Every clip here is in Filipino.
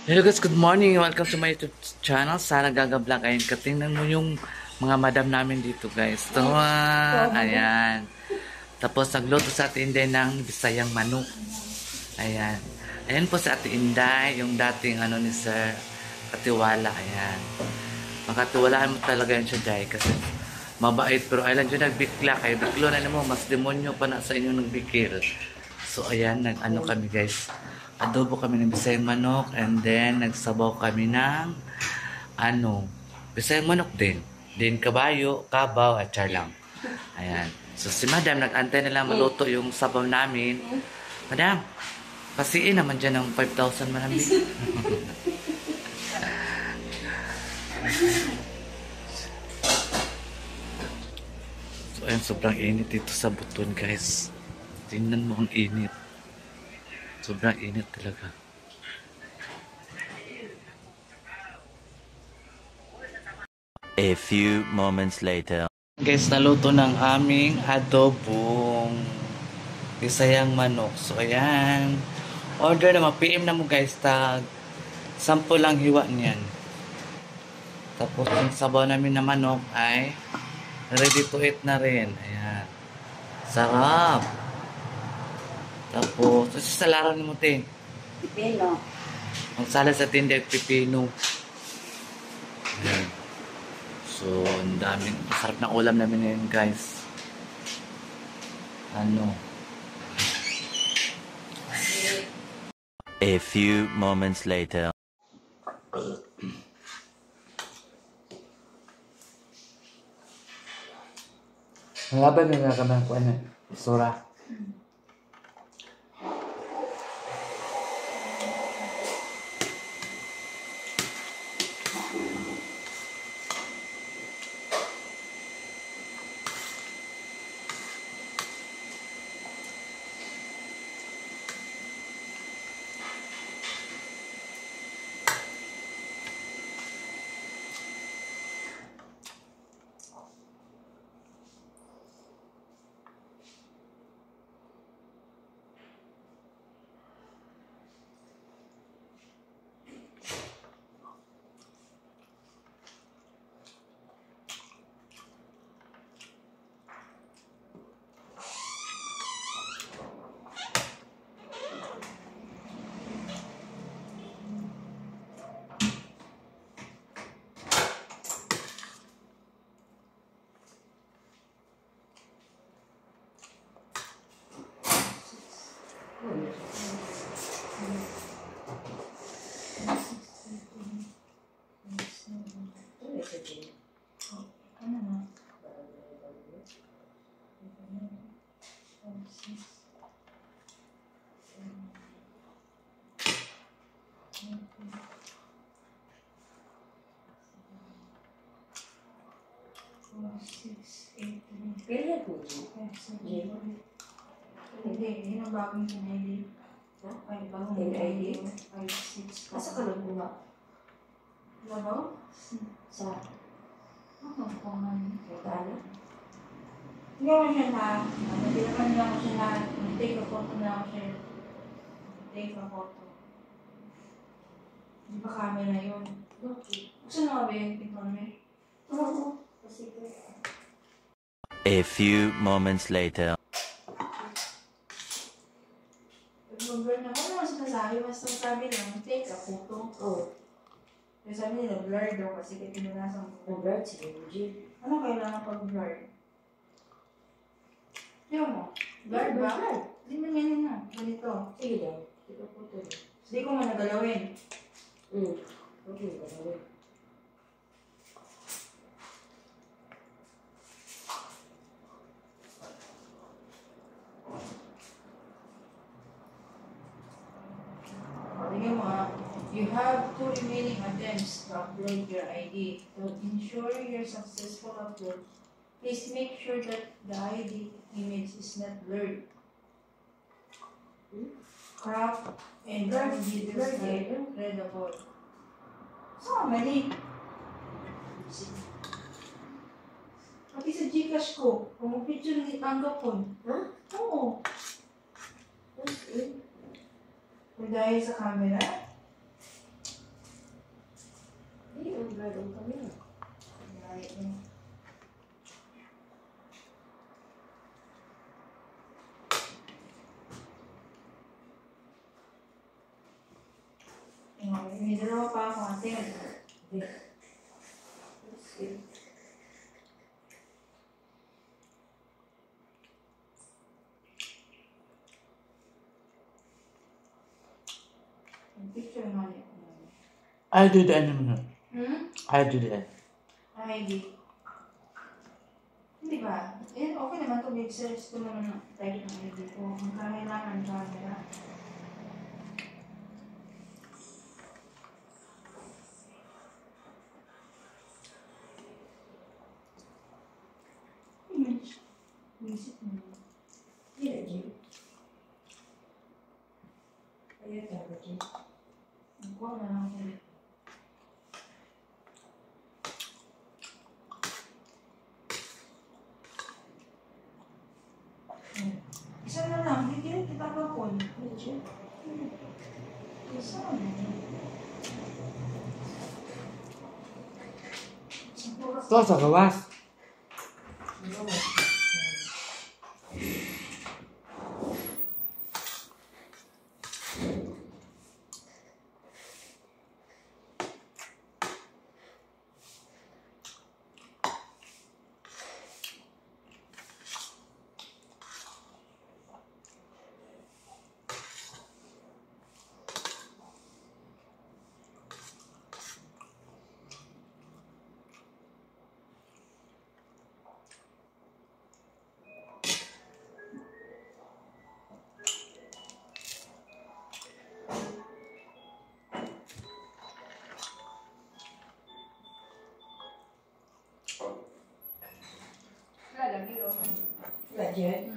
Hello guys, good morning. Welcome to my YouTube channel. Sana gagablog ayun. Katingnan mo yung mga madam namin dito guys. Ito, ayan. Tapos nagluto sa atin din ng Bisayang manok. Ayan. Ayan po sa Ate Inday, yung dating ano ni Sir Katiwala. Ayan. Makatiwalaan mo talaga yan siya Jai kasi mabait. Pero aylan dyan nagbikla. Kaya biklo na mo, mas demonyo pa na sa inyo nagbikil. So ayan, nag-ano kami guys. Adobo kami ng Bisayang manok and then nagsabaw kami ng ano, Bisayang manok din. Din kabayo, kabaw at charlang. Ayan. So si Madam nag-antay na lang maluto yung sabaw namin. Madam, pasiin naman dyan ng 5,000 marami. So ayan, sobrang init dito sa Buton guys. Tingnan mo ang init. Sobrang init talaga. A few moments later. Guys, naluto ng aming adobong Bisayang manok. So, ayan. Order naman. PM na mo guys. Tag 10 lang hiwa niyan. Tapos, yung sabaw namin na manok ay ready to eat na rin. Ayan. Sarap. Tapos, sa salaran mo, te. Pipino. Ang sala sa tindi at pipino. Ayan. So, ang daming, masarap na ulam namin ngayon, guys. Ano? A few moments later. Malaban na nga kami ko ano, Sura. Kaya po. Hindi, yun ang bagong ID. Ay, bagong ID. 5, 6. Asa ka nagbuha? Labaw? Sa Ano po man? Kaya Hindi ako siya na, nabinakan niya ako siya na, take a photo na ako siya. Take a photo. Di ba camera yun? Okay. Gusto na ba yung informe? Oo. Kasi ko. A few moments later. Pag-blur na, ano naman sinasabi? Basta sabi lang, take a photo. Oo. Kasi sabi nila, blur daw kasi kaya pinunasang ko. Nag-blur si Benji. Ano kailangan pag-blur? Tiyo mo, blur ba? Hindi man yan na. Ganito. Sige daw. Ito po ito. Hindi ko man nagalawin. Okay, gano'n. Tingnan mo you have 2 remaining attempts to upload your ID. To ensure your successful upload, please make sure that the ID image is not blurred. Crop and drag videos like readable. So, mali. Pati sa Gcash ko, kung picture ni tanggap ko. Ha? Oo. Kung dahil sa camera, ang blood on camera. Right, eh. May dalawa pa ako ate. Sige. Yung picture naman yun. I did ano. I did it. ID. Hindi ba? Eh, okay naman kung search ko naman ng type ng ID ko. Ang kailangan camera. Image. Visit mo. Yeah, Jim. Ayan talaga, Jim. Nagkuha na lang ako. Isa na lang, hindi kita pa po. Ayan, Jim. Isa na lang. Ito sa gawas. Yeah, Jim.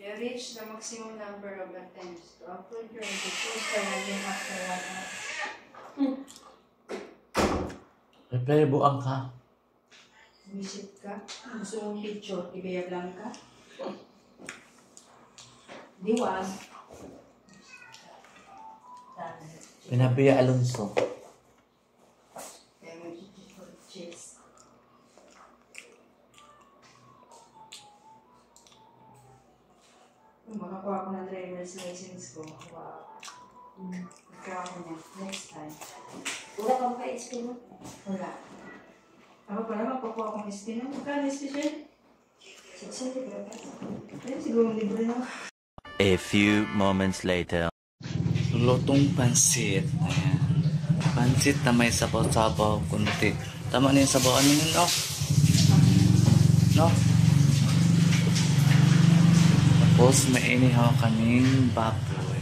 You reach the maximum number of attempts to upload your pictures again after 1 hour. Reply buang ka. Visit ka. Gusto mong picture, ibaya lang ka. Diwag. Pinabiya Alonso. Kaya mag-cheese. Makakuha ko ng driver's license ko. Wow. Makakuha ko niya. Next time. Wala kang pa-SP mo? Wala. Ako pala magpakuha akong SP na. Magkano SP siya? 600 ba? Ayun, siguro libre na. A few moments later. Lutong pansit. Ayan. Pansit na may sabaw-sabaw kunti. Tama na yung sabaw. Ano yun, no? No? Tapos may inihaw kaming baboy.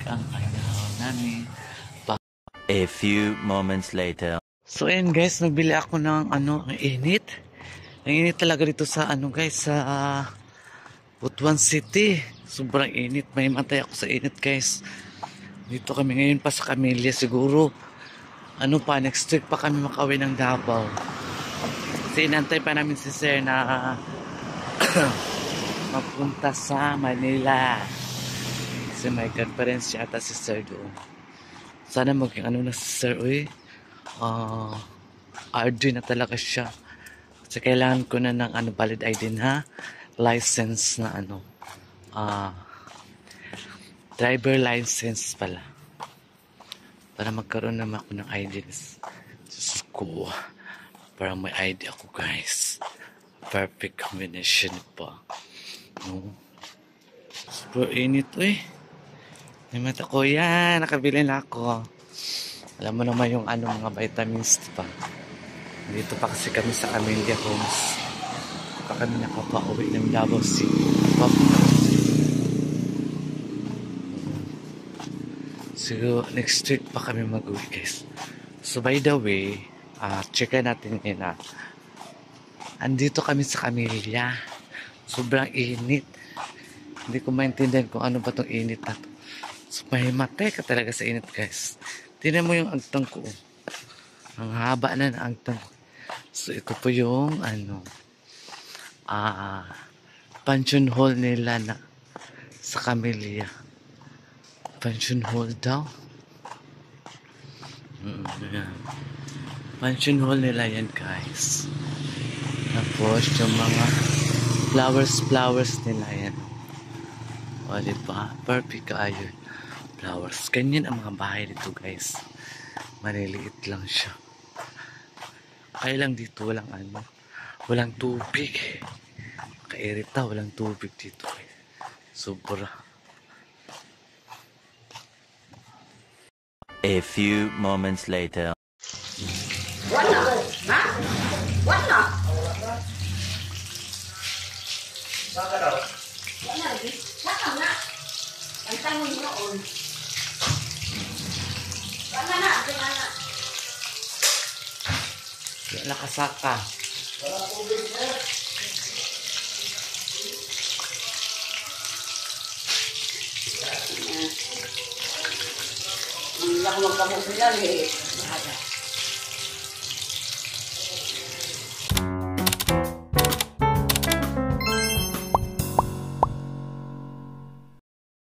Ang inihaw namin. A few moments later. So ayan guys, nagbili ako ng ang init. Ang init talaga dito sa guys, sa Butuan City. Sobrang init, may matay ako sa init guys. Dito kami ngayon pa sa Camellia siguro. Next week pa kami makauwi ng Davao. Kasi inantay pa namin si Sir na mapunta sa Manila. Kasi may conference yata si Sir doon. Sana maging na si Sir, uy. RD na talaga siya. Kasi kailangan ko na ng valid ID na license na driver license pala. Para magkaroon naman ako ng ID. Diyos ko. Para may ID ako guys. Perfect combination pa. No? Super init eh. Naman ako yan. Nakabili na ako. Alam mo naman yung mga vitamins pa. Dito pa kasi kami sa Camellia Homes. Pa kami nakapauwi ng Davao City. So, next week pa kami mag-uwi guys. So, by the way, checkan natin yun andito kami sa Camellia. Sobrang init. Hindi ko maintindihan kung ano ba itong init na to. So, mahimatay ka talaga sa init guys. Tingnan mo yung agtang ko. Ang haba na ng agtang ko. So, ito po yung pension hall nila na sa Camellia. Pension hall daw. Ayan. Pension hall nila yan, guys. Tapos yung mga flowers nila yan. O, diba? Perfect kayo. Flowers. Ganyan ang mga bahay dito, guys. Maliliit lang siya. Kaya lang dito walang tubig. Kairita, walang tubig dito. Sobra. A few moments later. Wala. Ha? Wala. Wala. Saka na. Ang tanong noon. Wala na. Wala na. Wala kasaka. Ang laki magkamot nila eh.